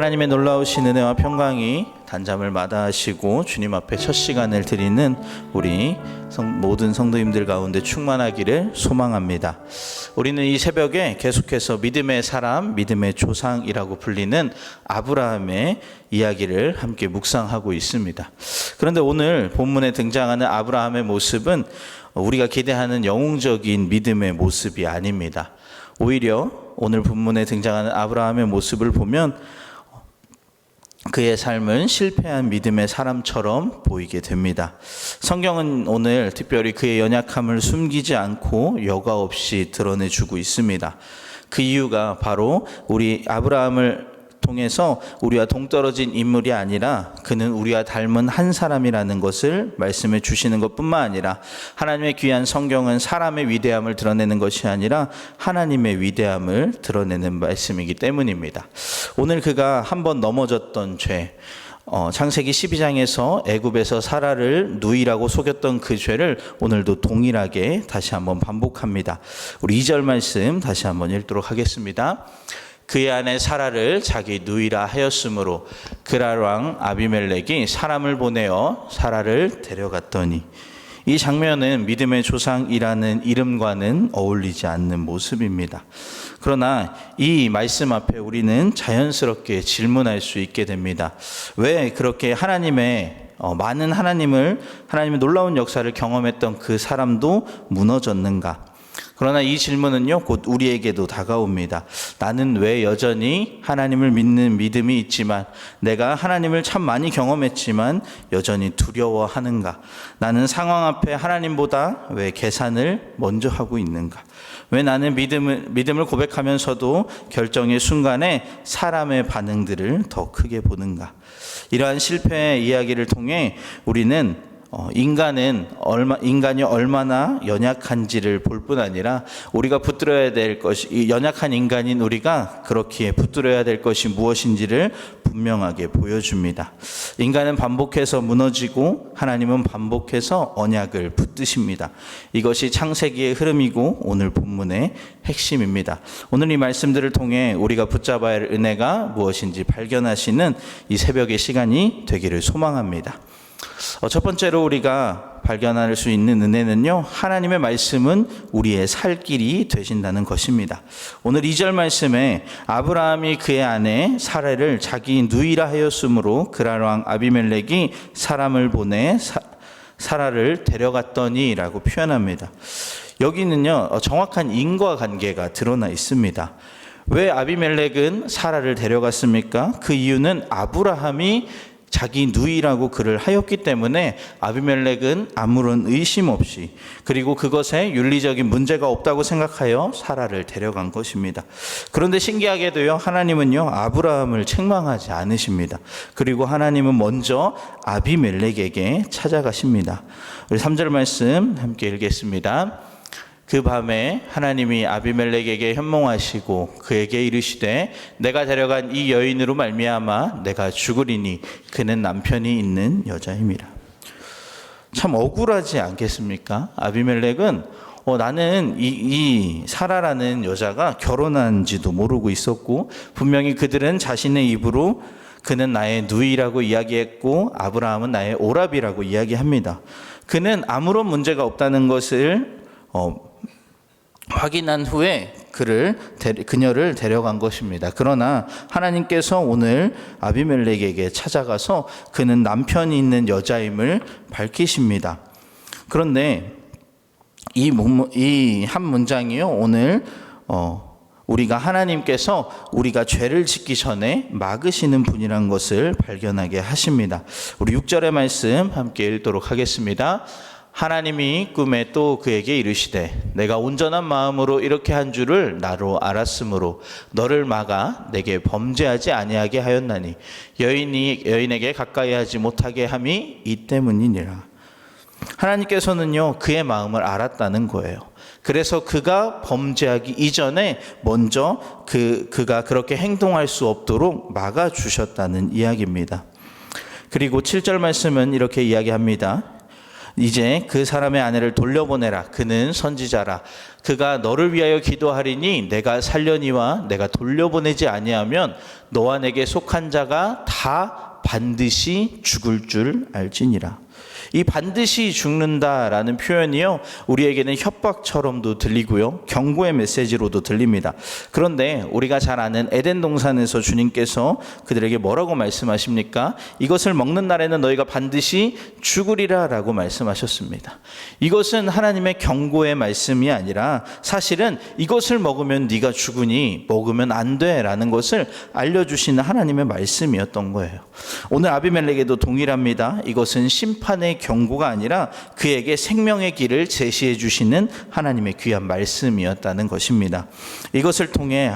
하나님의 놀라우신 은혜와 평강이 단잠을 마다하시고 주님 앞에 첫 시간을 드리는 우리 모든 성도님들 가운데 충만하기를 소망합니다. 우리는 이 새벽에 계속해서 믿음의 사람, 믿음의 조상이라고 불리는 아브라함의 이야기를 함께 묵상하고 있습니다. 그런데 오늘 본문에 등장하는 아브라함의 모습은 우리가 기대하는 영웅적인 믿음의 모습이 아닙니다. 오히려 오늘 본문에 등장하는 아브라함의 모습을 보면 그의 삶은 실패한 믿음의 사람처럼 보이게 됩니다. 성경은 오늘 특별히 그의 연약함을 숨기지 않고 여과 없이 드러내주고 있습니다. 그 이유가 바로 우리 아브라함을 통해서 우리와 동떨어진 인물이 아니라 그는 우리와 닮은 한 사람이라는 것을 말씀해 주시는 것뿐만 아니라 하나님의 귀한 성경은 사람의 위대함을 드러내는 것이 아니라 하나님의 위대함을 드러내는 말씀이기 때문입니다. 오늘 그가 한번 넘어졌던 죄, 창세기 12장에서 애굽에서 사라를 누이라고 속였던 그 죄를 오늘도 동일하게 다시 한번 반복합니다. 우리 2절 말씀 다시 한번 읽도록 하겠습니다. 그의 아내 사라를 자기 누이라 하였으므로 그랄 왕 아비멜렉이 사람을 보내어 사라를 데려갔더니, 이 장면은 믿음의 조상이라는 이름과는 어울리지 않는 모습입니다. 그러나 이 말씀 앞에 우리는 자연스럽게 질문할 수 있게 됩니다. 왜 그렇게 많은 하나님의 놀라운 역사를 경험했던 그 사람도 무너졌는가? 그러나 이 질문은요, 곧 우리에게도 다가옵니다. 나는 왜 여전히 하나님을 믿는 믿음이 있지만, 내가 하나님을 참 많이 경험했지만 여전히 두려워하는가? 나는 상황 앞에 하나님보다 왜 계산을 먼저 하고 있는가? 왜 나는 믿음을 고백하면서도 결정의 순간에 사람의 반응들을 더 크게 보는가? 이러한 실패의 이야기를 통해 우리는 인간이 얼마나 연약한지를 볼 뿐 아니라 우리가 붙들어야 될 것이, 연약한 인간인 우리가 그렇기에 붙들어야 될 것이 무엇인지를 분명하게 보여줍니다. 인간은 반복해서 무너지고 하나님은 반복해서 언약을 붙드십니다. 이것이 창세기의 흐름이고 오늘 본문의 핵심입니다. 오늘 이 말씀들을 통해 우리가 붙잡아야 할 은혜가 무엇인지 발견하시는 이 새벽의 시간이 되기를 소망합니다. 첫 번째로 우리가 발견할 수 있는 은혜는요, 하나님의 말씀은 우리의 살 길이 되신다는 것입니다. 오늘 2절 말씀에 아브라함이 그의 아내 사라를 자기 누이라 하였으므로 그랄 왕 아비멜렉이 사람을 보내 사라를 데려갔더니 라고 표현합니다. 여기는요, 정확한 인과관계가 드러나 있습니다. 왜 아비멜렉은 사라를 데려갔습니까? 그 이유는 아브라함이 자기 누이라고 그를 하였기 때문에 아비멜렉은 아무런 의심 없이, 그리고 그것에 윤리적인 문제가 없다고 생각하여 사라를 데려간 것입니다. 그런데 신기하게도요, 하나님은요, 아브라함을 책망하지 않으십니다. 그리고 하나님은 먼저 아비멜렉에게 찾아가십니다. 우리 3절 말씀 함께 읽겠습니다. 그 밤에 하나님이 아비멜렉에게 현몽하시고 그에게 이르시되, 내가 데려간 이 여인으로 말미암아 내가 죽으리니 그는 남편이 있는 여자임이라. 참 억울하지 않겠습니까? 아비멜렉은 나는 이 사라라는 여자가 결혼한지도 모르고 있었고, 분명히 그들은 자신의 입으로 그는 나의 누이라고 이야기했고 아브라함은 나의 오라비라고 이야기합니다. 그는 아무런 문제가 없다는 것을 확인한 후에 그녀를 데려간 것입니다. 그러나 하나님께서 오늘 아비멜렉에게 찾아가서 그는 남편이 있는 여자임을 밝히십니다. 그런데 이 한 문장이요, 오늘 우리가 하나님께서 우리가 죄를 짓기 전에 막으시는 분이란 것을 발견하게 하십니다. 우리 6절의 말씀 함께 읽도록 하겠습니다. 하나님이 꿈에 또 그에게 이르시되, 내가 온전한 마음으로 이렇게 한 줄을 나로 알았으므로 너를 막아 내게 범죄하지 아니하게 하였나니 여인에게 가까이 하지 못하게 함이 이 때문이니라. 하나님께서는요, 그의 마음을 알았다는 거예요. 그래서 그가 범죄하기 이전에 먼저 그가 그렇게 행동할 수 없도록 막아주셨다는 이야기입니다. 그리고 7절 말씀은 이렇게 이야기합니다. 이제 그 사람의 아내를 돌려보내라. 그는 선지자라. 그가 너를 위하여 기도하리니 내가 살려니와 내가 돌려보내지 아니하면 너와 내게 속한 자가 다 반드시 죽을 줄 알지니라. 이 반드시 죽는다라는 표현이요, 우리에게는 협박처럼도 들리고요, 경고의 메시지로도 들립니다. 그런데 우리가 잘 아는 에덴 동산에서 주님께서 그들에게 뭐라고 말씀하십니까? 이것을 먹는 날에는 너희가 반드시 죽으리라 라고 말씀하셨습니다. 이것은 하나님의 경고의 말씀이 아니라 사실은 이것을 먹으면 네가 죽으니 먹으면 안 돼 라는 것을 알려주시는 하나님의 말씀이었던 거예요. 오늘 아비멜렉에도 동일합니다. 이것은 심판의 경고가 아니라 그에게 생명의 길을 제시해 주시는 하나님의 귀한 말씀이었다는 것입니다. 이것을 통해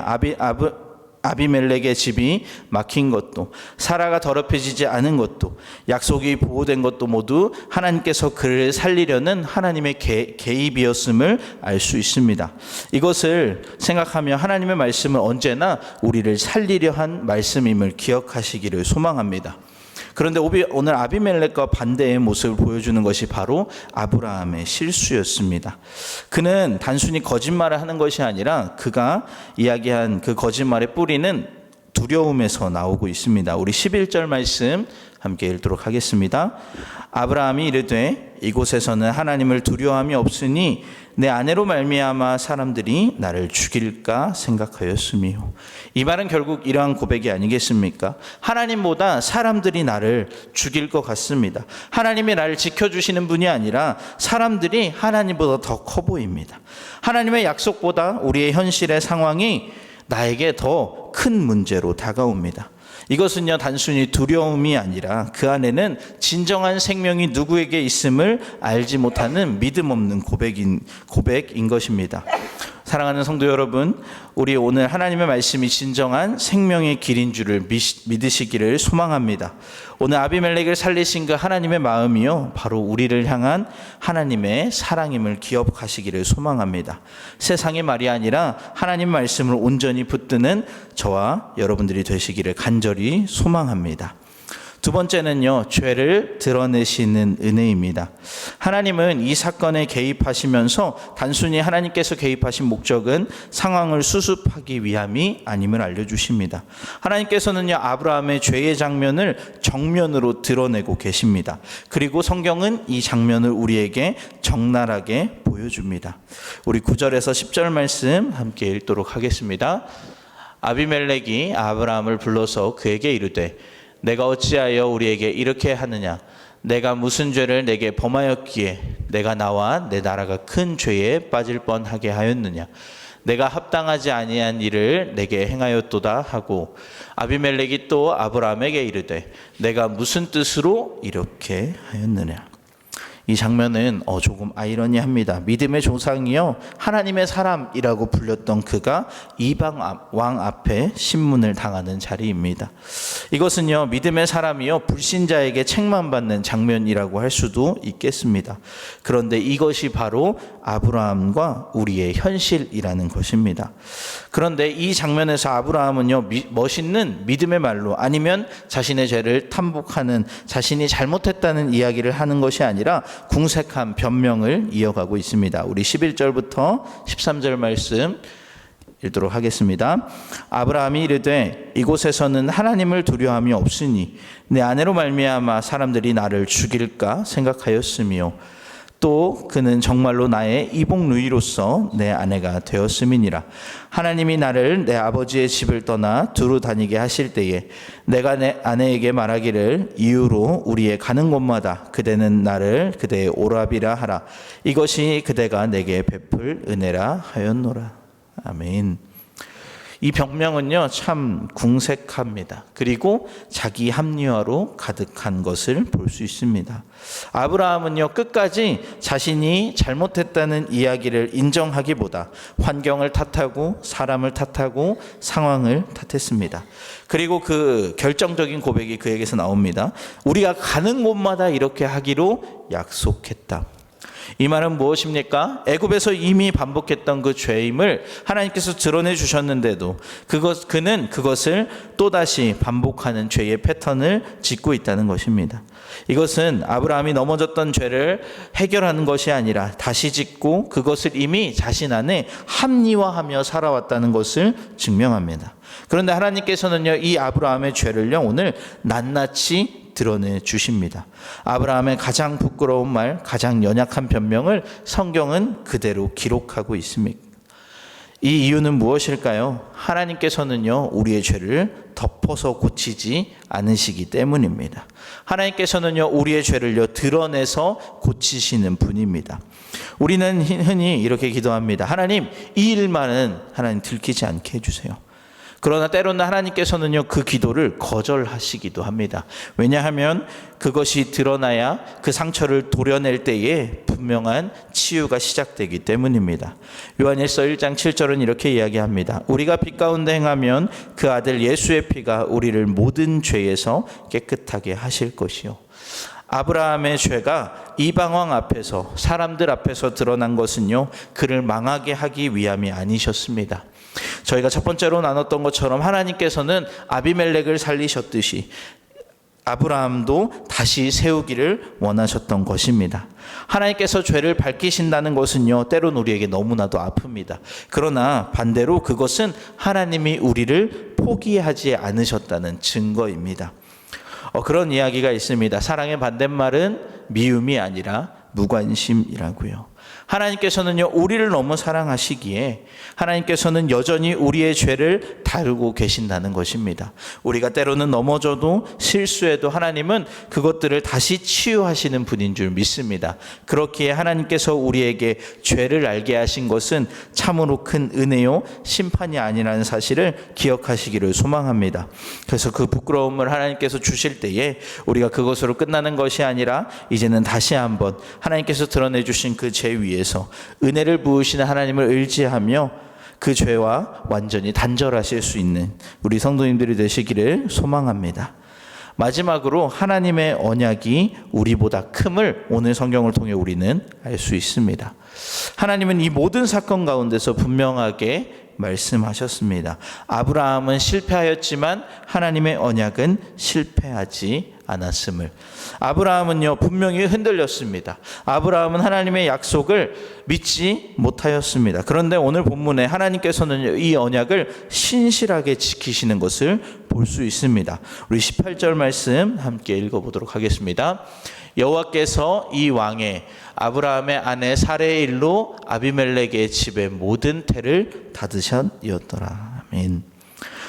아비멜렉의 집이 막힌 것도, 사라가 더럽혀지지 않은 것도, 약속이 보호된 것도 모두 하나님께서 그를 살리려는 하나님의 개입이었음을 알 수 있습니다. 이것을 생각하며 하나님의 말씀은 언제나 우리를 살리려 한 말씀임을 기억하시기를 소망합니다. 그런데 오늘 아비멜렉과 반대의 모습을 보여주는 것이 바로 아브라함의 실수였습니다. 그는 단순히 거짓말을 하는 것이 아니라 그가 이야기한 그 거짓말의 뿌리는 두려움에서 나오고 있습니다. 우리 11절 말씀 함께 읽도록 하겠습니다. 아브라함이 이르되 이곳에서는 하나님을 두려워함이 없으니 내 아내로 말미암아 사람들이 나를 죽일까 생각하였음이요. 이 말은 결국 이러한 고백이 아니겠습니까? 하나님보다 사람들이 나를 죽일 것 같습니다. 하나님이 나를 지켜주시는 분이 아니라 사람들이 하나님보다 더 커 보입니다. 하나님의 약속보다 우리의 현실의 상황이 나에게 더 큰 문제로 다가옵니다. 이것은요, 단순히 두려움이 아니라 그 안에는 진정한 생명이 누구에게 있음을 알지 못하는 믿음 없는 고백인 것입니다. 사랑하는 성도 여러분, 우리 오늘 하나님의 말씀이 진정한 생명의 길인 줄을 믿으시기를 소망합니다. 오늘 아비멜렉을 살리신 그 하나님의 마음이요, 바로 우리를 향한 하나님의 사랑임을 기억하시기를 소망합니다. 세상의 말이 아니라 하나님 말씀을 온전히 붙드는 저와 여러분들이 되시기를 간절히 소망합니다. 두 번째는요, 죄를 드러내시는 은혜입니다. 하나님은 이 사건에 개입하시면서 단순히 하나님께서 개입하신 목적은 상황을 수습하기 위함이 아님을 알려주십니다. 하나님께서는요, 아브라함의 죄의 장면을 정면으로 드러내고 계십니다. 그리고 성경은 이 장면을 우리에게 적나라하게 보여줍니다. 우리 9절에서 10절 말씀 함께 읽도록 하겠습니다. 아비멜렉이 아브라함을 불러서 그에게 이르되 내가 어찌하여 우리에게 이렇게 하느냐? 내가 무슨 죄를 내게 범하였기에 내가 나와 내 나라가 큰 죄에 빠질 뻔하게 하였느냐? 내가 합당하지 아니한 일을 내게 행하였도다 하고 아비멜렉이 또 아브라함에게 이르되 내가 무슨 뜻으로 이렇게 하였느냐? 이 장면은 조금 아이러니합니다. 믿음의 조상이요, 하나님의 사람이라고 불렸던 그가 이방 왕 앞에 신문을 당하는 자리입니다. 이것은요, 믿음의 사람이요, 불신자에게 책망받는 장면이라고 할 수도 있겠습니다. 그런데 이것이 바로 아브라함과 우리의 현실이라는 것입니다. 그런데 이 장면에서 아브라함은요, 멋있는 믿음의 말로, 아니면 자신의 죄를 탐복하는, 자신이 잘못했다는 이야기를 하는 것이 아니라 궁색한 변명을 이어가고 있습니다. 우리 11절부터 13절 말씀 읽도록 하겠습니다. 아브라함이 이르되 이곳에서는 하나님을 두려워함이 없으니 내 아내로 말미암아 사람들이 나를 죽일까 생각하였으며 또 그는 정말로 나의 이복 누이로서 내 아내가 되었음이니라. 하나님이 나를 내 아버지의 집을 떠나 두루 다니게 하실 때에 내가 내 아내에게 말하기를 이후로 우리의 가는 곳마다 그대는 나를 그대의 오라비라 하라. 이것이 그대가 내게 베풀 은혜라 하였노라. 아멘. 이 변명은요, 참 궁색합니다. 그리고 자기 합리화로 가득한 것을 볼 수 있습니다. 아브라함은요, 끝까지 자신이 잘못했다는 이야기를 인정하기보다 환경을 탓하고 사람을 탓하고 상황을 탓했습니다. 그리고 그 결정적인 고백이 그에게서 나옵니다. 우리가 가는 곳마다 이렇게 하기로 약속했다. 이 말은 무엇입니까? 애굽에서 이미 반복했던 그 죄임을 하나님께서 드러내 주셨는데도 그는 그것을 또다시 반복하는 죄의 패턴을 짓고 있다는 것입니다. 이것은 아브라함이 넘어졌던 죄를 해결하는 것이 아니라 다시 짓고 그것을 이미 자신 안에 합리화하며 살아왔다는 것을 증명합니다. 그런데 하나님께서는요, 이 아브라함의 죄를요, 오늘 낱낱이 드러내 주십니다. 아브라함의 가장 부끄러운 말, 가장 연약한 변명을 성경은 그대로 기록하고 있습니다. 이 이유는 무엇일까요? 하나님께서는요, 우리의 죄를 덮어서 고치지 않으시기 때문입니다. 하나님께서는요, 우리의 죄를요, 드러내서 고치시는 분입니다. 우리는 흔히 이렇게 기도합니다. 하나님, 이 일만은 하나님 들키지 않게 해주세요. 그러나 때로는 하나님께서는요, 그 기도를 거절하시기도 합니다. 왜냐하면 그것이 드러나야 그 상처를 도려낼 때에 분명한 치유가 시작되기 때문입니다. 요한일서 1장 7절은 이렇게 이야기합니다. 우리가 빛 가운데 행하면 그 아들 예수의 피가 우리를 모든 죄에서 깨끗하게 하실 것이요. 아브라함의 죄가 이방왕 앞에서, 사람들 앞에서 드러난 것은요, 그를 망하게 하기 위함이 아니셨습니다. 저희가 첫 번째로 나눴던 것처럼 하나님께서는 아비멜렉을 살리셨듯이 아브라함도 다시 세우기를 원하셨던 것입니다. 하나님께서 죄를 밝히신다는 것은요, 때론 우리에게 너무나도 아픕니다. 그러나 반대로 그것은 하나님이 우리를 포기하지 않으셨다는 증거입니다. 그런 이야기가 있습니다. 사랑의 반대말은 미움이 아니라 무관심이라고요. 하나님께서는요, 우리를 너무 사랑하시기에 하나님께서는 여전히 우리의 죄를 다루고 계신다는 것입니다. 우리가 때로는 넘어져도 실수해도 하나님은 그것들을 다시 치유하시는 분인 줄 믿습니다. 그렇기에 하나님께서 우리에게 죄를 알게 하신 것은 참으로 큰 은혜요, 심판이 아니라는 사실을 기억하시기를 소망합니다. 그래서 그 부끄러움을 하나님께서 주실 때에 우리가 그것으로 끝나는 것이 아니라 이제는 다시 한번 하나님께서 드러내 주신 그 죄 위에서 은혜를 부으시는 하나님을 의지하며 그 죄와 완전히 단절하실 수 있는 우리 성도님들이 되시기를 소망합니다. 마지막으로 하나님의 언약이 우리보다 큼을 오늘 성경을 통해 우리는 알 수 있습니다. 하나님은 이 모든 사건 가운데서 분명하게 말씀하셨습니다. 아브라함은 실패하였지만 하나님의 언약은 실패하지 않았음을. 아브라함은요, 분명히 흔들렸습니다. 아브라함은 하나님의 약속을 믿지 못하였습니다. 그런데 오늘 본문에 하나님께서는 이 언약을 신실하게 지키시는 것을 볼 수 있습니다. 우리 18절 말씀 함께 읽어보도록 하겠습니다. 여호와께서 이 왕의 아브라함의 아내 사레의 일로 아비멜렉의 집의 모든 태를 닫으셨더라. 아멘.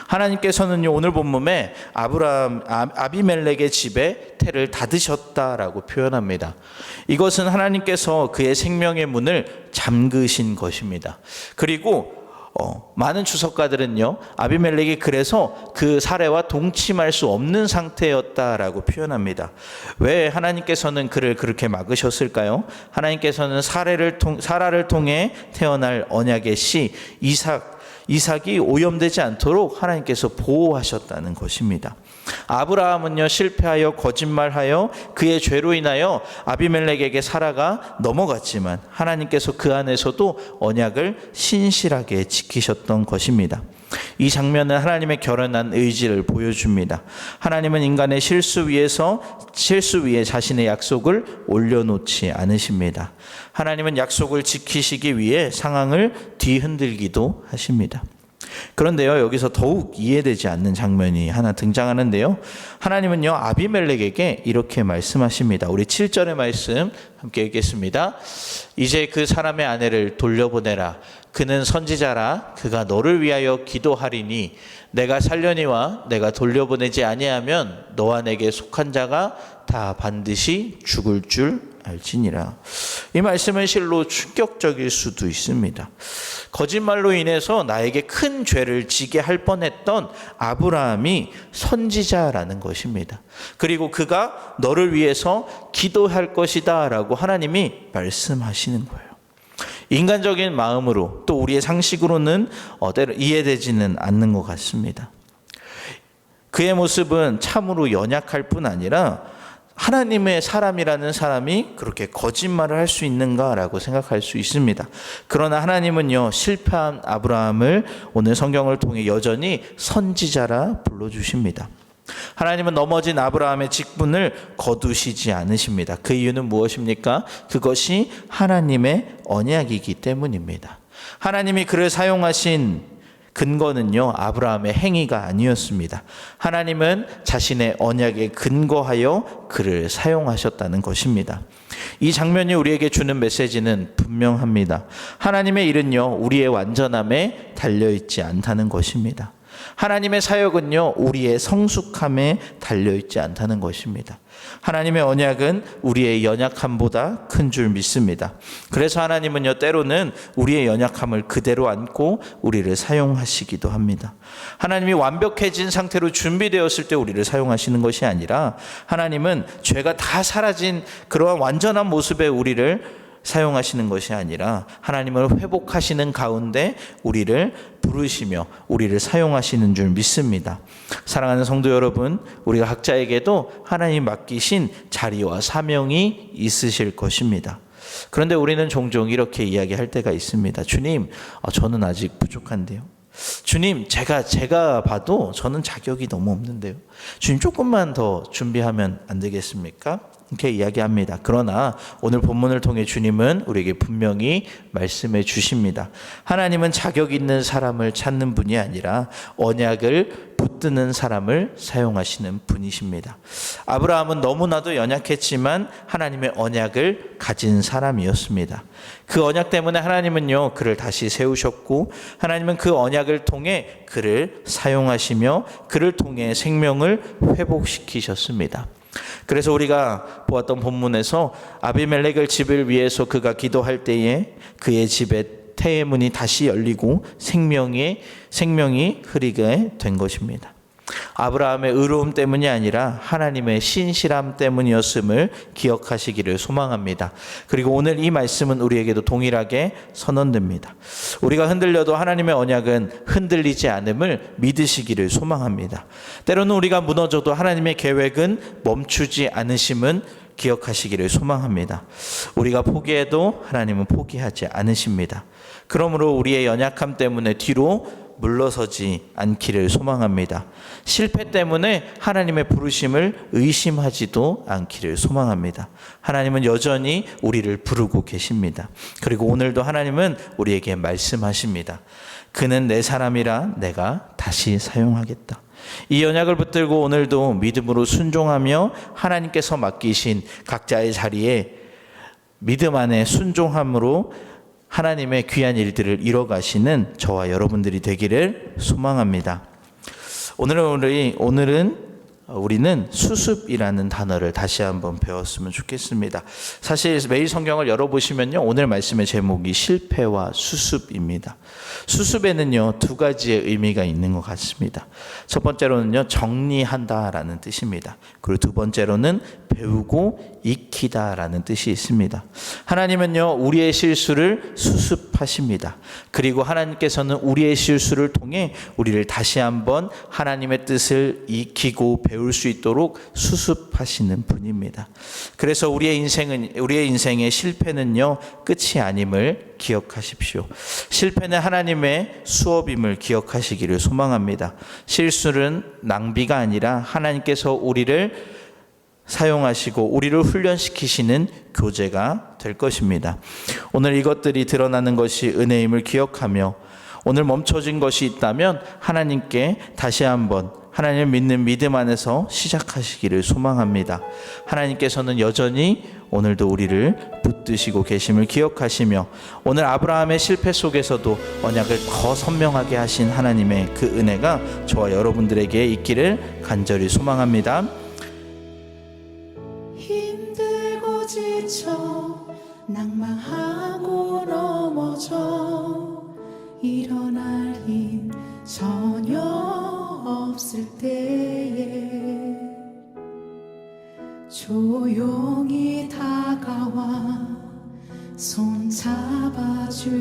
하나님께서는요, 오늘 본문에 아비멜렉의 집에 태를 닫으셨다라고 표현합니다. 이것은 하나님께서 그의 생명의 문을 잠그신 것입니다. 그리고 많은 주석가들은요, 아비멜렉이 그래서 그 사례와 동침할 수 없는 상태였다라고 표현합니다. 왜 하나님께서는 그를 그렇게 막으셨을까요? 하나님께서는 사라를 통해 태어날 언약의 씨 이삭이 오염되지 않도록 하나님께서 보호하셨다는 것입니다. 아브라함은요, 실패하여 거짓말하여 그의 죄로 인하여 아비멜렉에게 사라가 넘어갔지만 하나님께서 그 안에서도 언약을 신실하게 지키셨던 것입니다. 이 장면은 하나님의 결연한 의지를 보여줍니다. 하나님은 인간의 실수 위에 자신의 약속을 올려놓지 않으십니다. 하나님은 약속을 지키시기 위해 상황을 뒤흔들기도 하십니다. 그런데요, 여기서 더욱 이해되지 않는 장면이 하나 등장하는데요, 하나님은요, 아비멜렉에게 이렇게 말씀하십니다. 우리 7절의 말씀 함께 읽겠습니다. 이제 그 사람의 아내를 돌려보내라. 그는 선지자라. 그가 너를 위하여 기도하리니 내가 살려니와 내가 돌려보내지 아니하면 너와 내게 속한 자가 다 반드시 죽을 줄 알지니라. 이 말씀은 실로 충격적일 수도 있습니다. 거짓말로 인해서 나에게 큰 죄를 지게 할 뻔했던 아브라함이 선지자라는 것입니다. 그리고 그가 너를 위해서 기도할 것이다 라고 하나님이 말씀하시는 거예요. 인간적인 마음으로 또 우리의 상식으로는 이해되지는 않는 것 같습니다. 그의 모습은 참으로 연약할 뿐 아니라 하나님의 사람이라는 사람이 그렇게 거짓말을 할 수 있는가라고 생각할 수 있습니다. 그러나 하나님은요, 실패한 아브라함을 오늘 성경을 통해 여전히 선지자라 불러주십니다. 하나님은 넘어진 아브라함의 직분을 거두시지 않으십니다. 그 이유는 무엇입니까? 그것이 하나님의 언약이기 때문입니다. 하나님이 그를 사용하신 근거는요, 아브라함의 행위가 아니었습니다. 하나님은 자신의 언약에 근거하여 그를 사용하셨다는 것입니다. 이 장면이 우리에게 주는 메시지는 분명합니다. 하나님의 일은요, 우리의 완전함에 달려있지 않다는 것입니다. 하나님의 사역은요, 우리의 성숙함에 달려있지 않다는 것입니다. 하나님의 언약은 우리의 연약함보다 큰 줄 믿습니다. 그래서 하나님은요, 때로는 우리의 연약함을 그대로 안고 우리를 사용하시기도 합니다. 하나님이 완벽해진 상태로 준비되었을 때 우리를 사용하시는 것이 아니라, 하나님은 죄가 다 사라진 그러한 완전한 모습의 우리를 사용하시는 것이 아니라 하나님을 회복하시는 가운데 우리를 부르시며 우리를 사용하시는 줄 믿습니다. 사랑하는 성도 여러분, 우리가 각자에게도 하나님 맡기신 자리와 사명이 있으실 것입니다. 그런데 우리는 종종 이렇게 이야기할 때가 있습니다. 주님, 저는 아직 부족한데요. 주님, 제가 봐도 저는 자격이 너무 없는데요. 주님, 조금만 더 준비하면 안 되겠습니까? 이렇게 이야기합니다. 그러나 오늘 본문을 통해 주님은 우리에게 분명히 말씀해 주십니다. 하나님은 자격 있는 사람을 찾는 분이 아니라 언약을 붙드는 사람을 사용하시는 분이십니다. 아브라함은 너무나도 연약했지만 하나님의 언약을 가진 사람이었습니다. 그 언약 때문에 하나님은요, 그를 다시 세우셨고, 하나님은 그 언약을 통해 그를 사용하시며 그를 통해 생명을 회복시키셨습니다. 그래서 우리가 보았던 본문에서 아비멜렉의 집을 위해서 그가 기도할 때에 그의 집에 태의 문이 다시 열리고 생명이 흐르게 된 것입니다. 아브라함의 의로움 때문이 아니라 하나님의 신실함 때문이었음을 기억하시기를 소망합니다. 그리고 오늘 이 말씀은 우리에게도 동일하게 선언됩니다. 우리가 흔들려도 하나님의 언약은 흔들리지 않음을 믿으시기를 소망합니다. 때로는 우리가 무너져도 하나님의 계획은 멈추지 않으심은 기억하시기를 소망합니다. 우리가 포기해도 하나님은 포기하지 않으십니다. 그러므로 우리의 연약함 때문에 뒤로 물러서지 않기를 소망합니다. 실패 때문에 하나님의 부르심을 의심하지도 않기를 소망합니다. 하나님은 여전히 우리를 부르고 계십니다. 그리고 오늘도 하나님은 우리에게 말씀하십니다. 그는 내 사람이라 내가 다시 사용하겠다. 이 언약을 붙들고 오늘도 믿음으로 순종하며 하나님께서 맡기신 각자의 자리에 믿음 안에 순종함으로 하나님의 귀한 일들을 이뤄가시는 저와 여러분들이 되기를 소망합니다. 오늘은 우리는 수습이라는 단어를 다시 한번 배웠으면 좋겠습니다. 사실 매일 성경을 열어보시면요, 오늘 말씀의 제목이 실패와 수습입니다. 수습에는요, 두 가지의 의미가 있는 것 같습니다. 첫 번째로는요, 정리한다라는 뜻입니다. 그리고 두 번째로는 배우고 익히다라는 뜻이 있습니다. 하나님은요, 우리의 실수를 수습하십니다. 그리고 하나님께서는 우리의 실수를 통해 우리를 다시 한번 하나님의 뜻을 익히고 배울 수 있도록 수습하시는 분입니다. 그래서 우리의 인생의 실패는요, 끝이 아님을 기억하십시오. 실패는 하나님의 수업임을 기억하시기를 소망합니다. 실수는 낭비가 아니라 하나님께서 우리를 사용하시고 우리를 훈련시키시는 교재가 될 것입니다. 오늘 이것들이 드러나는 것이 은혜임을 기억하며, 오늘 멈춰진 것이 있다면 하나님께 다시 한번 하나님을 믿는 믿음 안에서 시작하시기를 소망합니다. 하나님께서는 여전히 오늘도 우리를 붙드시고 계심을 기억하시며, 오늘 아브라함의 실패 속에서도 언약을 더 선명하게 하신 하나님의 그 은혜가 저와 여러분들에게 있기를 간절히 소망합니다. 힘들고 지쳐 낭망하고 넘어져 일어날 힘 전혀 없을 때에 조용히 다가와 손 잡아주시며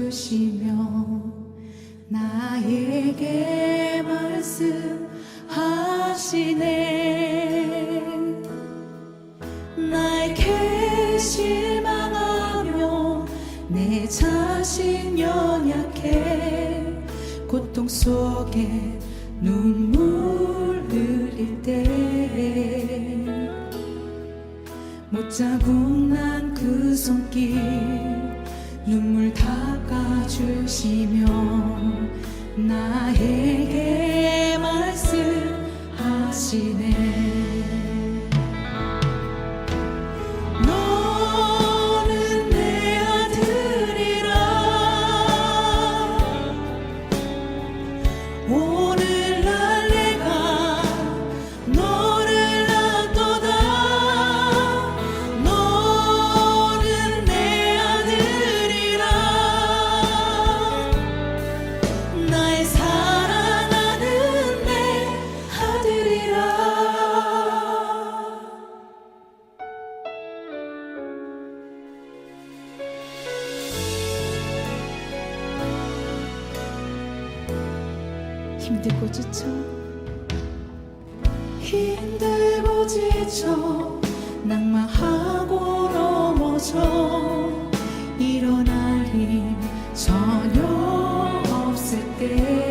나에게 말씀하시네. 실망하며 내 자신 연약해 고통 속에 눈물 흘릴 때 못자국 난 그 손길 눈물 닦아주시며 나에게 말씀하시네. 너는 내 아들이라 오늘날 내가 너를 낳도다. 너는 내 아들이라 나의 사랑하는 내 아들이라. 힘들고 지쳐 낭만하고 넘어져 일어날 힘 전혀 없을 때